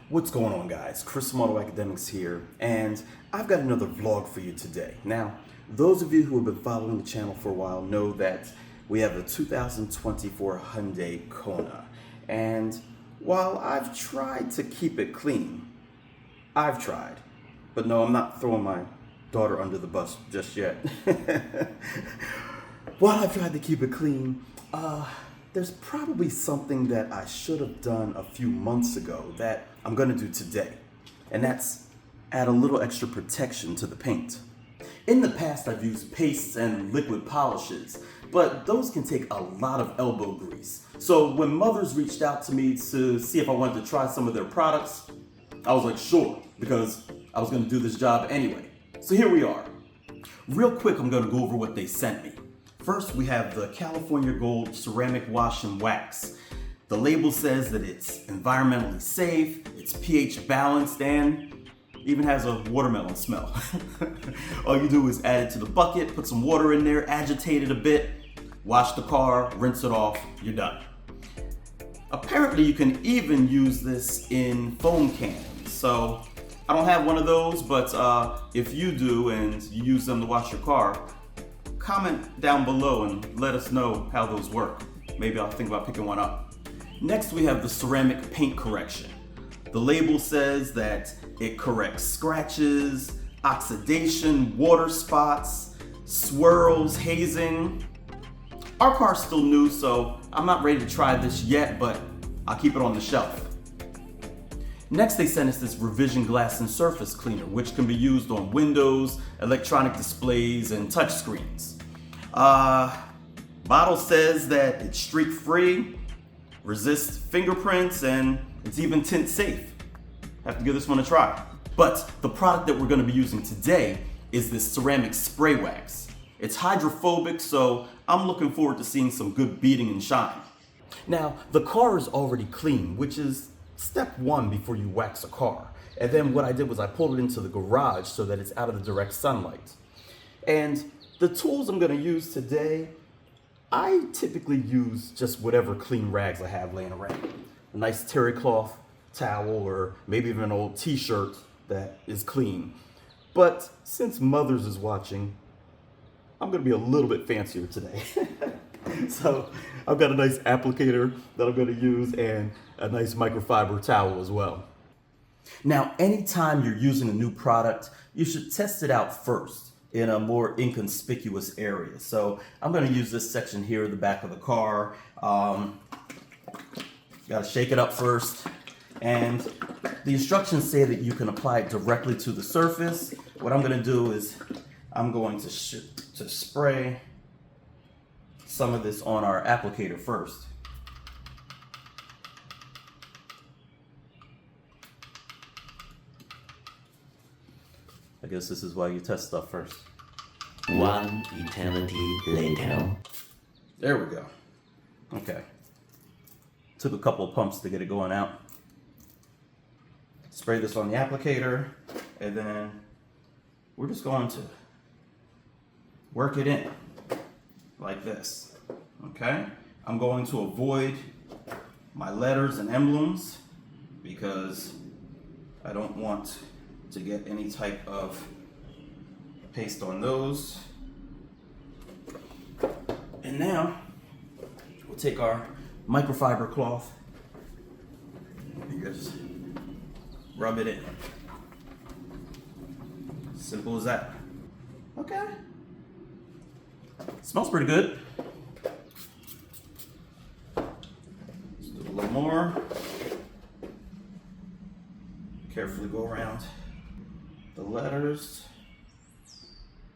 What's going on, guys? Chris from Auto Academics here, and I've got another vlog for you today. Now, those of you who have been following the channel for a while know that we have a 2024 Hyundai Kona, and while I've tried to keep it clean, but no, I'm not throwing my daughter under the bus just yet. While I've tried to keep it clean, there's probably something that I should have done a few months ago that I'm gonna do today, and that's add a little extra protection to the paint. In the past, I've used pastes and liquid polishes, but those can take a lot of elbow grease. So when mothers reached out to me to see if I wanted to try some of their products, I was like, sure, because I was gonna do this job anyway. So here we are. Real quick, I'm gonna go over what they sent me. First, we have the California Gold Ceramic Wash and Wax. The label says that it's environmentally safe, it's pH balanced, and even has a watermelon smell. All you do is add it to the bucket, put some water in there, agitate it a bit, wash the car, rinse it off, you're done. Apparently, you can even use this in foam cannons. So, I don't have one of those, but if you do and you use them to wash your car, comment down below and let us know how those work. Maybe I'll think about picking one up. Next, we have the ceramic paint correction. The label says that it corrects scratches, oxidation, water spots, swirls, hazing. Our car's still new, so I'm not ready to try this yet, but I'll keep it on the shelf. Next, they sent us this revision glass and surface cleaner, which can be used on windows, electronic displays, and touch screens. Bottle says that it's streak free, resists fingerprints, and it's even tint safe. Have to give this one a try. But the product that we're gonna be using today is this ceramic spray wax. It's hydrophobic, so I'm looking forward to seeing some good beating and shine. Now, the car is already clean, which is step one before you wax a car. And then what I did was I pulled it into the garage so that it's out of the direct sunlight. And the tools I'm gonna use today, I typically use just whatever clean rags I have laying around. A nice terry cloth towel or maybe even an old t-shirt that is clean. But since Mothers is watching, I'm gonna be a little bit fancier today. So I've got a nice applicator that I'm gonna use and a nice microfiber towel as well. Now, anytime you're using a new product, you should test it out first in a more inconspicuous area. So I'm gonna use this section here at the back of the car. Gotta shake it up first. And the instructions say that you can apply it directly to the surface. What I'm gonna do is I'm going to spray some of this on our applicator first. I guess this is why you test stuff first. One eternity later. There we go. Okay. Took a couple of pumps to get it going out. Spray this on the applicator, and then we're just going to work it in like this. Okay? I'm going to avoid my letters and emblems because I don't want to get any type of paste on those. And now we'll take our microfiber cloth and just rub it in. Simple as that. Okay. Smells pretty good. Let's do a little more. Carefully go around the letters,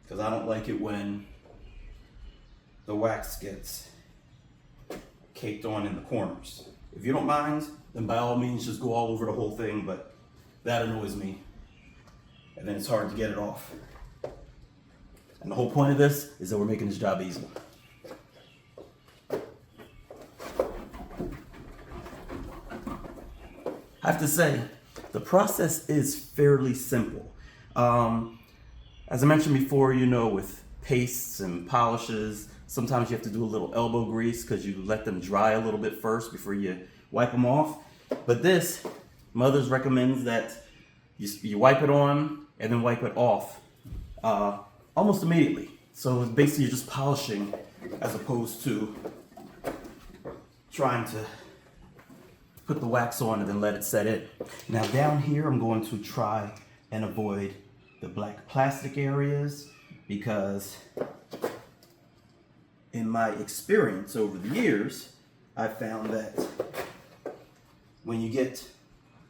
because I don't like it when the wax gets caked on in the corners. If you don't mind, then by all means just go all over the whole thing, but that annoys me. And then it's hard to get it off. And the whole point of this is that we're making this job easy. I have to say, the process is fairly simple. As I mentioned before, you know, with pastes and polishes, sometimes you have to do a little elbow grease because you let them dry a little bit first before you wipe them off. But this, Mother's recommends that you wipe it on and then wipe it off almost immediately. So basically you're just polishing as opposed to trying to put the wax on and then let it set in. Now down here I'm going to try and avoid the black plastic areas because in my experience over the years, I found that when you get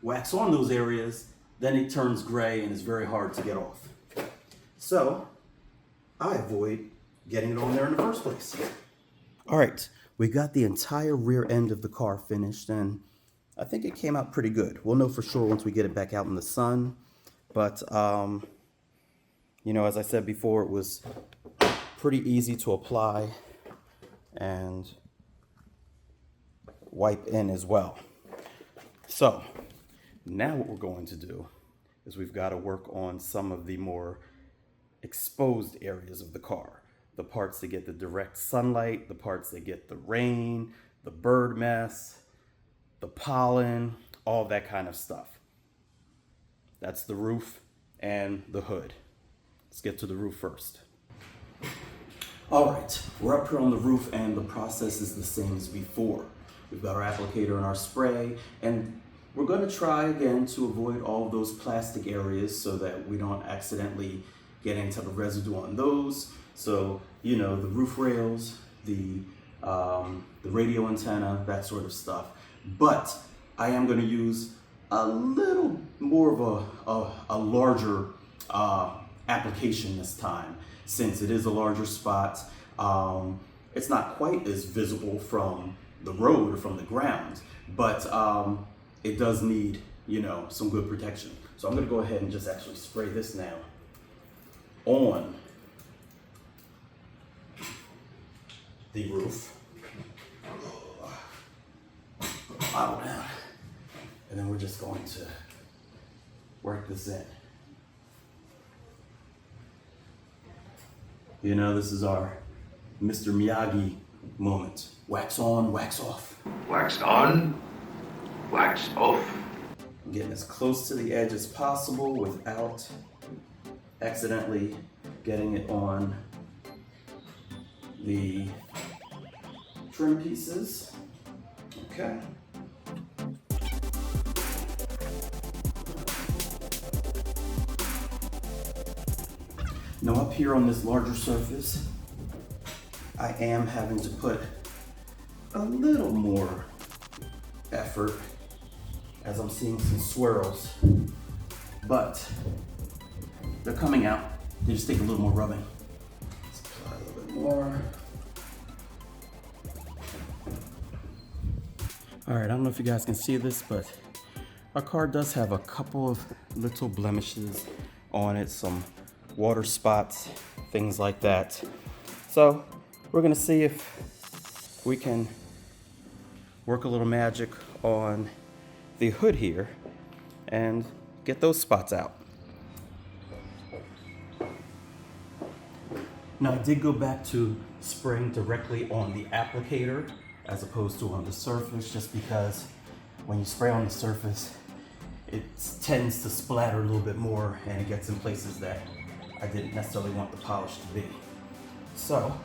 wax on those areas, then it turns gray and is very hard to get off. So I avoid getting it on there in the first place. All right, we got the entire rear end of the car finished and I think it came out pretty good. We'll know for sure once we get it back out in the sun. But, you know, as I said before, it was pretty easy to apply and wipe in as well. So now what we're going to do is we've got to work on some of the more exposed areas of the car. The parts that get the direct sunlight, the parts that get the rain, the bird mess, the pollen, all that kind of stuff. That's the roof and the hood. Let's get to the roof first. All right, we're up here on the roof and the process is the same as before. We've got our applicator and our spray, and we're going to try again to avoid all of those plastic areas so that we don't accidentally get any type of residue on those. So, you know, the roof rails, the radio antenna, that sort of stuff. But I am going to use a little more of a larger application this time, since it is a larger spot. It's not quite as visible from the road or from the ground, but it does need, you know, some good protection. So I'm going to go ahead and just actually spray this now on the roof. Bottle down. And then we're just going to work this in. You know, this is our Mr. Miyagi moment. Wax on, wax off. Wax on, wax off. I'm getting as close to the edge as possible without accidentally getting it on the trim pieces. Okay. Now up here on this larger surface, I am having to put a little more effort as I'm seeing some swirls, but they're coming out. They just take a little more rubbing. Let's apply a little bit more. All right, I don't know if you guys can see this, but our car does have a couple of little blemishes on it, some water spots, things like that. So we're gonna see if we can work a little magic on the hood here and get those spots out. Now I did go back to spraying directly on the applicator as opposed to on the surface, just because when you spray on the surface, it tends to splatter a little bit more and it gets in places that I didn't necessarily want the polish to be. So,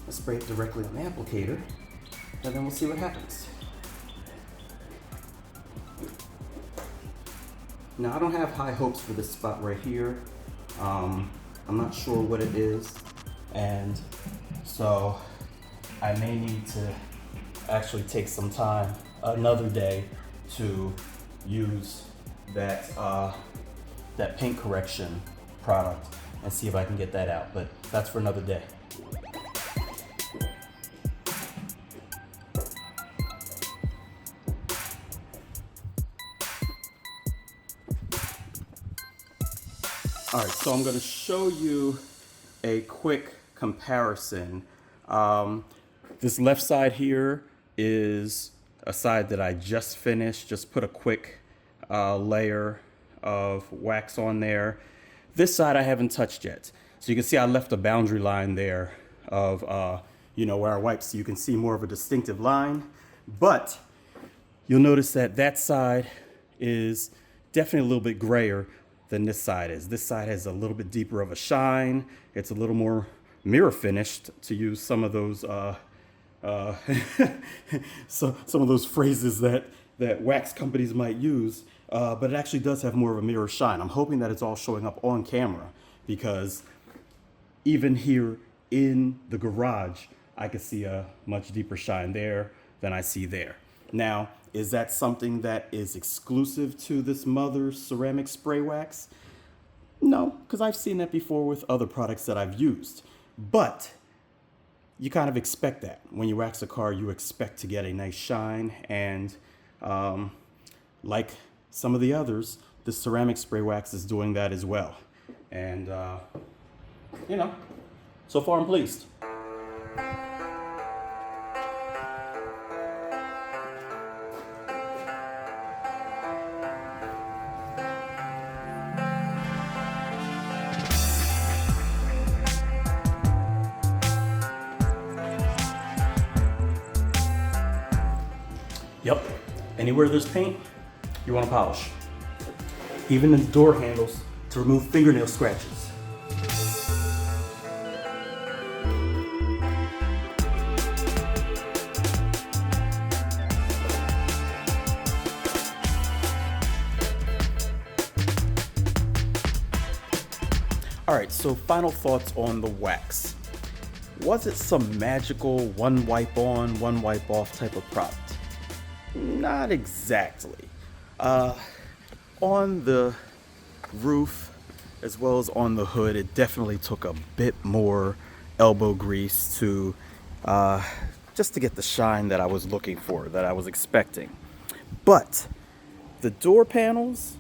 let's spray it directly on the applicator and then we'll see what happens. Now I don't have high hopes for this spot right here. I'm not sure what it is, and so I may need to actually take some time another day to use that that paint correction product and see if I can get that out, but that's for another day. All right, so I'm going to show you a quick comparison. This left side here is a side that I just finished, just put a quick layer of wax on there. This side I haven't touched yet. So you can see I left a boundary line there of, you know, where I wiped, so you can see more of a distinctive line. But you'll notice that that side is definitely a little bit grayer than this side is. This side has a little bit deeper of a shine. It's a little more mirror finished, to use some of those some of those phrases that wax companies might use, but it actually does have more of a mirror shine. I'm hoping that it's all showing up on camera, because even here in the garage, I can see a much deeper shine there than I see there. Now, is that something that is exclusive to this Mother's ceramic spray wax? No, because I've seen that before with other products that I've used. But you kind of expect that. When you wax a car, you expect to get a nice shine. And like some of the others, the ceramic spray wax is doing that as well. And, you know, so far I'm pleased. Yep, anywhere there's paint, you want to polish. Even in the door handles to remove fingernail scratches. All right, so final thoughts on the wax. Was it some magical one wipe on, one wipe off type of product? Not exactly. On the roof as well as on the hood, it definitely took a bit more elbow grease to just to get the shine that I was looking for, that I was expecting. But the door panels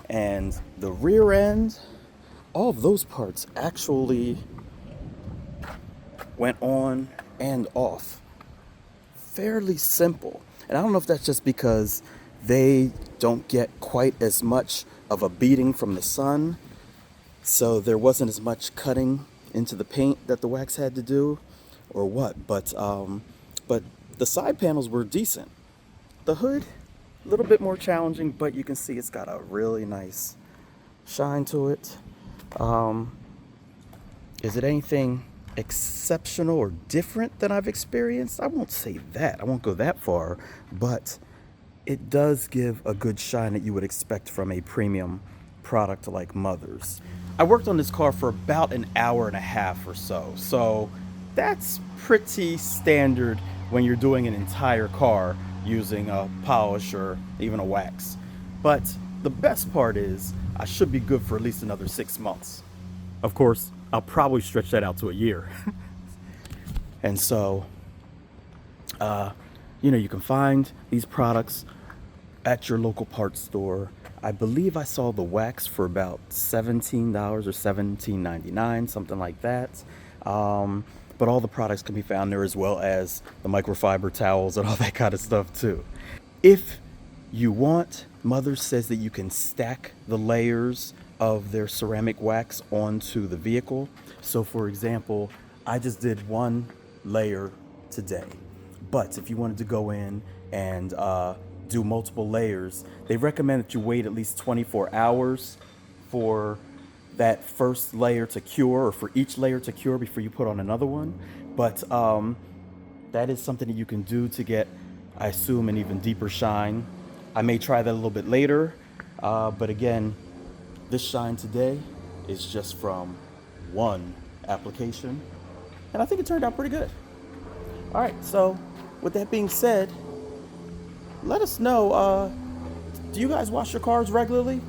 and the rear end, all of those parts actually went on and off fairly simple. And I don't know if that's just because they don't get quite as much of a beating from the sun, so there wasn't as much cutting into the paint that the wax had to do, or what. But the side panels were decent. The hood, a little bit more challenging, but you can see it's got a really nice shine to it. Is it anything exceptional or different than I've experienced? I won't say that. I won't go that far, but it does give a good shine that you would expect from a premium product like Mother's. I worked on this car for about an hour and a half or so, so that's pretty standard when you're doing an entire car using a polish or even a wax. But the best part is I should be good for at least another 6 months. Of course, I'll probably stretch that out to a year. And so, you can find these products at your local parts store. I believe I saw the wax for about $17 or $17.99, something like that. But all the products can be found there, as well as the microfiber towels and all that kind of stuff too. If you want, Mother says that you can stack the layers of their ceramic wax onto the vehicle. So for example, I just did one layer today, but if you wanted to go in and do multiple layers, they recommend that you wait at least 24 hours for that first layer to cure, or for each layer to cure before you put on another one. But that is something that you can do to get, I assume, an even deeper shine. I may try that a little bit later, but again, this shine today is just from one application, and I think it turned out pretty good. All right, so with that being said, let us know, do you guys wash your cars regularly?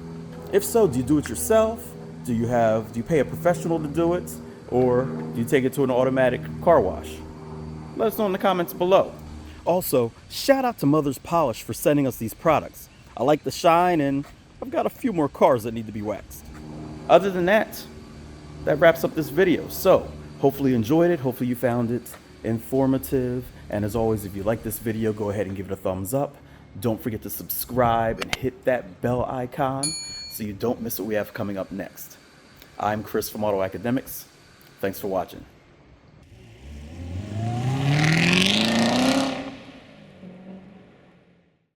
If so, do you do it yourself? Do you pay a professional to do it? Or do you take it to an automatic car wash? Let us know in the comments below. Also, shout out to Mother's Polish for sending us these products. I like the shine, and I've got a few more cars that need to be waxed. Other than that, that wraps up this video. So, hopefully you enjoyed it. Hopefully you found it informative. And as always, if you like this video, go ahead and give it a thumbs up. Don't forget to subscribe and hit that bell icon so you don't miss what we have coming up next. I'm Chris from Auto Academics. Thanks for watching.